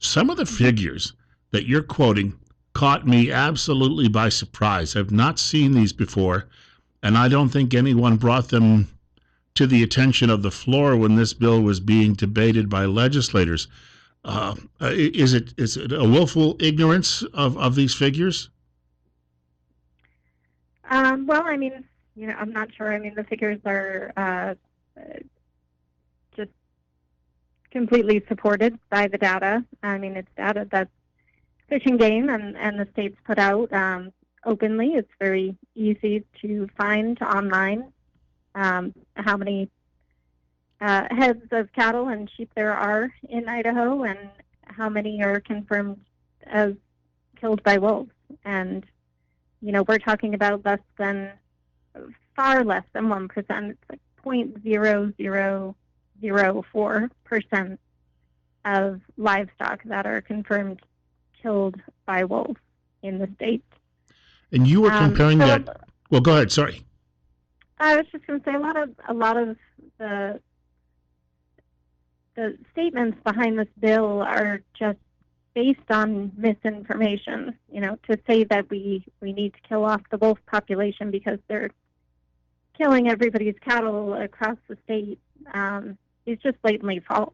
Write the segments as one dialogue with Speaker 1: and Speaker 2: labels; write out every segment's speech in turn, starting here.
Speaker 1: Some of the figures that you're quoting caught me absolutely by surprise. I've not seen these before, and I don't think anyone brought them to the attention of the floor when this bill was being debated by legislators. Is it a willful ignorance of these figures?
Speaker 2: Well, I mean, I'm not sure. I mean, the figures are just completely supported by the data. I mean, it's data that's Fish and Game and the states put out openly. It's very easy to find online how many heads of cattle and sheep there are in Idaho and how many are confirmed as killed by wolves. And, we're talking about far less than 1%. It's like 0.0004% of livestock that are confirmed killed by wolves in the state.
Speaker 1: And you were comparing that. Well, go ahead. Sorry.
Speaker 2: I was just going to say a lot of the statements behind this bill are just based on misinformation. To say that we need to kill off the wolf population because they're killing everybody's cattle across the state is just blatantly false.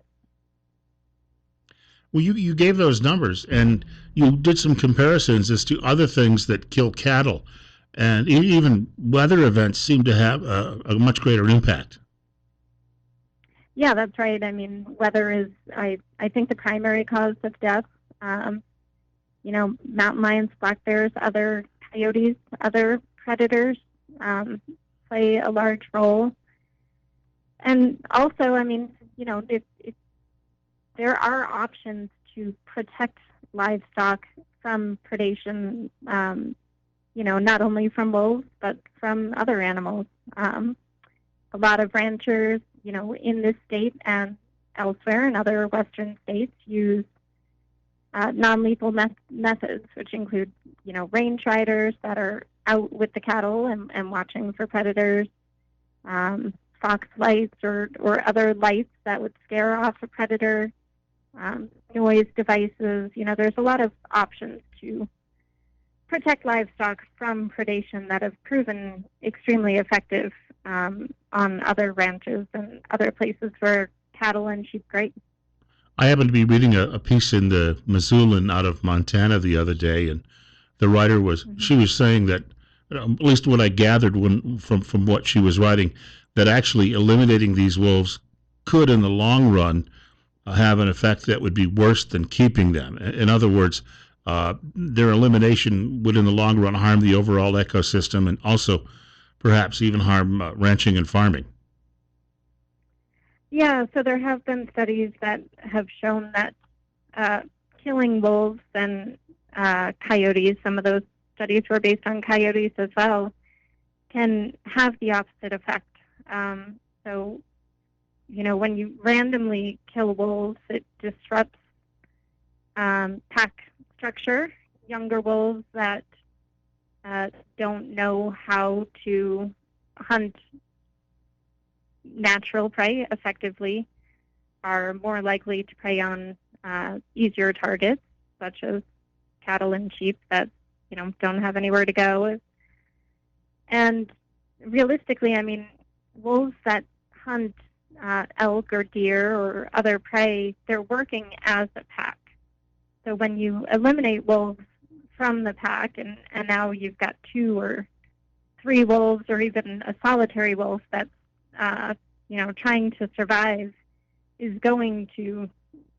Speaker 1: Well, you gave those numbers, and you did some comparisons as to other things that kill cattle, and even weather events seem to have a much greater impact.
Speaker 2: Yeah, that's right. I mean, weather is, I think, the primary cause of death. Mountain lions, black bears, other coyotes, other predators play a large role. And also, I mean, there are options to protect livestock from predation, not only from wolves, but from other animals. A lot of ranchers, in this state and elsewhere in other western states use non-lethal methods, which include, range riders that are out with the cattle and watching for predators, fox lights or other lights that would scare off a predator, noise devices. There's a lot of options to protect livestock from predation that have proven extremely effective on other ranches and other places where cattle and sheep graze.
Speaker 1: I happened to be reading a piece in the Missoulian out of Montana the other day, and the writer she was saying that, at least what I gathered from what she was writing, that actually eliminating these wolves could, in the long run, have an effect that would be worse than keeping them. In other words, their elimination would, in the long run, harm the overall ecosystem and also perhaps even harm ranching and farming.
Speaker 2: Yeah, so there have been studies that have shown that killing wolves and coyotes, some of those studies were based on coyotes as well, can have the opposite effect. So, when you randomly kill wolves, it disrupts pack structure. Younger wolves that don't know how to hunt natural prey effectively are more likely to prey on easier targets, such as cattle and sheep that don't have anywhere to go. And realistically, I mean, wolves that hunt elk or deer or other prey, they're working as a pack. So when you eliminate wolves from the pack, and now you've got 2 or 3 wolves, or even a solitary wolf that's trying to survive, is going to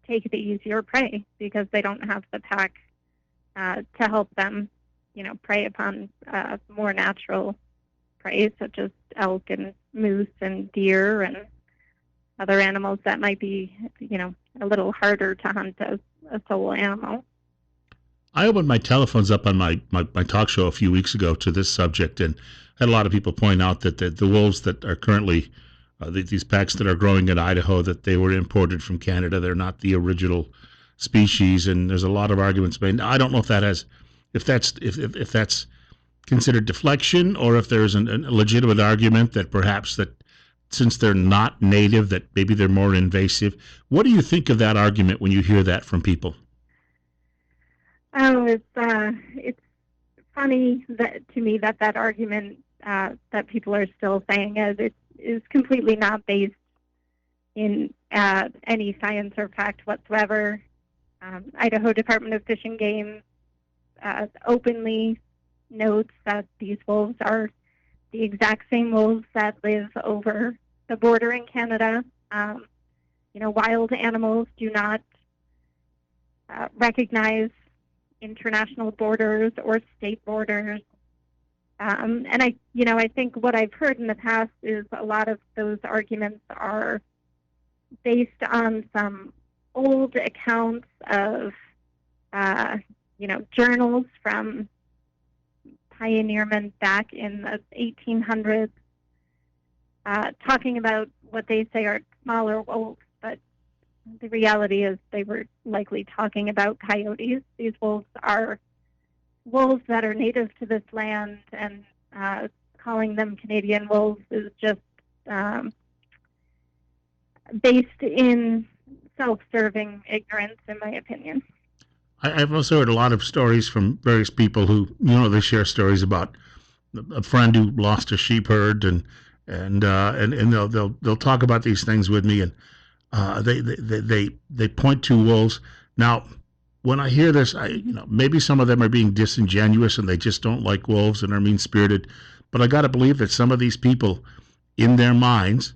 Speaker 2: take the easier prey because they don't have the pack to help them, prey upon more natural prey, such as elk and moose and deer and other animals that might be, a little harder to hunt as a solo animal.
Speaker 1: I opened my telephones up on my talk show a few weeks ago to this subject, and had a lot of people point out that the wolves that are currently these packs that are growing in Idaho, that they were imported from Canada. They're not the original species, and there's a lot of arguments made. I don't know if that's considered deflection, or if there's a legitimate argument that perhaps that since they're not native, that maybe they're more invasive. What do you think of that argument when you hear that from people?
Speaker 2: Oh, it's funny that to me that argument that people are still saying is completely not based in any science or fact whatsoever. Idaho Department of Fish and Game openly notes that these wolves are the exact same wolves that live over the border in Canada. Wild animals do not recognize international borders or state borders. And I think what I've heard in the past is a lot of those arguments are based on some old accounts of, journals from pioneermen back in the 1800s, talking about what they say are smaller wolves, but the reality is they were likely talking about coyotes. These wolves are wolves that are native to this land, and calling them Canadian wolves is just based in self-serving ignorance, in my opinion.
Speaker 1: I've also heard a lot of stories from various people who, they share stories about a friend who lost a sheep herd, and they'll talk about these things with me, and they point to wolves. Now, when I hear this, maybe some of them are being disingenuous and they just don't like wolves and are mean spirited, but I got to believe that some of these people, in their minds,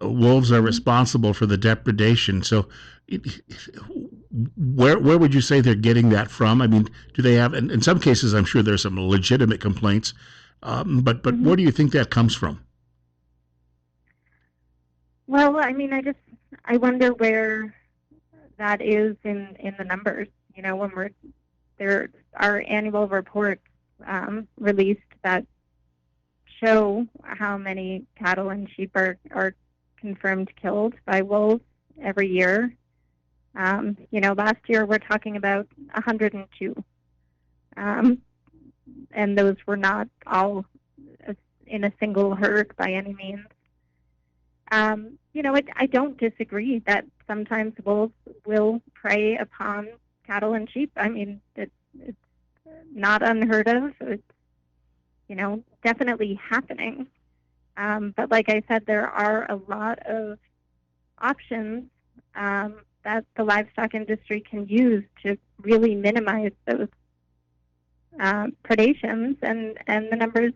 Speaker 1: wolves are responsible for the depredation. So, where would you say they're getting that from? I mean, do they have? In some cases, I'm sure there's some legitimate complaints, but where do you think that comes from?
Speaker 2: Well, I mean, I wonder where that is in the numbers. When there are annual reports released that show how many cattle and sheep are confirmed killed by wolves every year. Last year we're talking about 102, and those were not all in a single herd by any means. I don't disagree that sometimes wolves will prey upon cattle and sheep. I mean, it's not unheard of. It's, definitely happening. But like I said, there are a lot of options that the livestock industry can use to really minimize those predations, and the numbers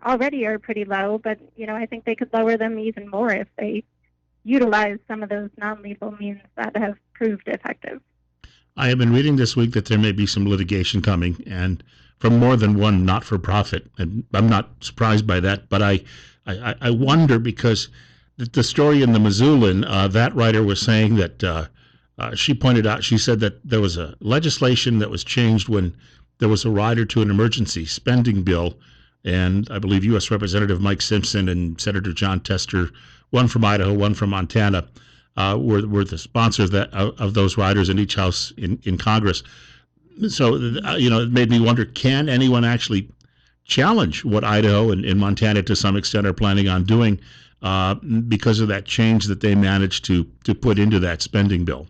Speaker 2: already are pretty low, but I think they could lower them even more if they utilize some of those non-lethal means that have proved effective.
Speaker 1: I have been reading this week that there may be some litigation coming, and from more than one not-for-profit, and I'm not surprised by that, but I wonder because the story in the Missoula's, that writer was saying that she said that there was a legislation that was changed when there was a rider to an emergency spending bill, and I believe U.S. Representative Mike Simpson and Senator John Tester, one from Idaho, one from Montana, were the sponsors of those riders in each house in Congress. So, it made me wonder, can anyone actually challenge what Idaho and Montana to some extent are planning on doing because of that change that they managed to put into that spending bill?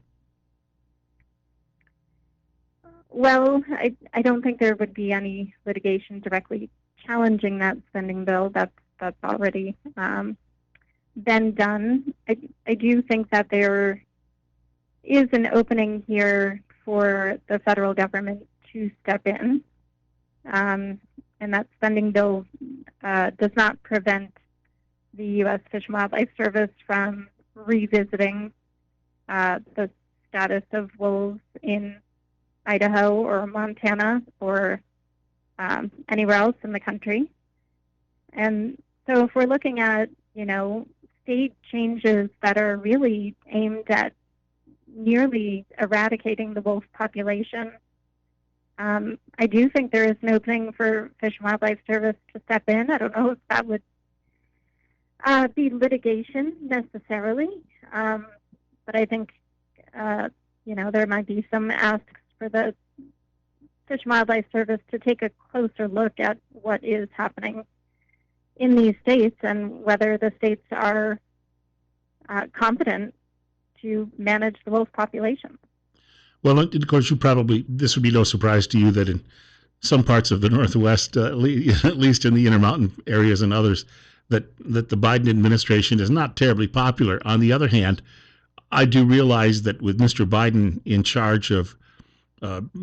Speaker 2: Well, I don't think there would be any litigation directly challenging that spending bill. That's already been done. I do think that there is an opening here for the federal government to step in, and that spending bill does not prevent the U.S. Fish and Wildlife Service from revisiting the status of wolves in Idaho or Montana or anywhere else in the country. And so if we're looking at, state changes that are really aimed at nearly eradicating the wolf population, I do think there is an opening for Fish and Wildlife Service to step in. I don't know if that would be litigation necessarily, but I think, there might be some asks for the Fish and Wildlife Service to take a closer look at what is happening in these states and whether the states are competent to manage the wolf population.
Speaker 1: Well, of course, this would be no surprise to you that in some parts of the Northwest, at least in the Intermountain areas and others, that the Biden administration is not terribly popular. On the other hand, I do realize that with Mr. Biden in charge of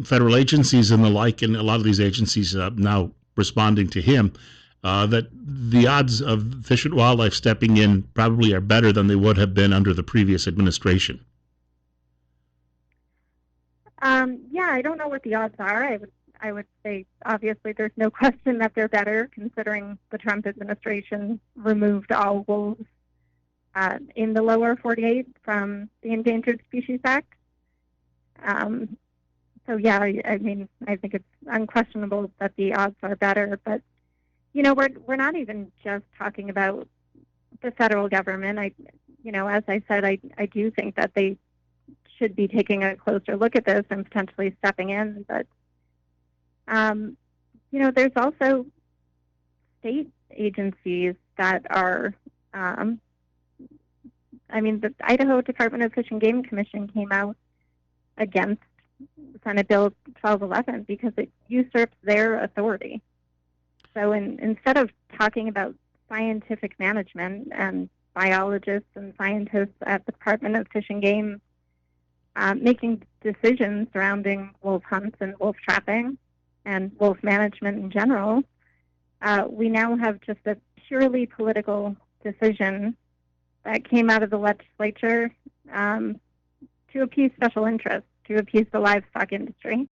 Speaker 1: federal agencies and the like, and a lot of these agencies now responding to him, that the odds of Fish and Wildlife stepping in probably are better than they would have been under the previous administration.
Speaker 2: Yeah, I don't know what the odds are. I would say obviously there's no question that they're better, considering the Trump administration removed all wolves in the lower 48 from the Endangered Species Act. So yeah, I mean, I think it's unquestionable that the odds are better. But we're not even just talking about the federal government. As I said, I do think that they should be taking a closer look at this and potentially stepping in. But there's also state agencies that are. The Idaho Department of Fish and Game Commission came out against Senate Bill 1211 because it usurps their authority. So instead of talking about scientific management and biologists and scientists at the Department of Fish and Game making decisions surrounding wolf hunts and wolf trapping and wolf management in general, we now have just a purely political decision that came out of the legislature to appease special interests, to appease the livestock industry.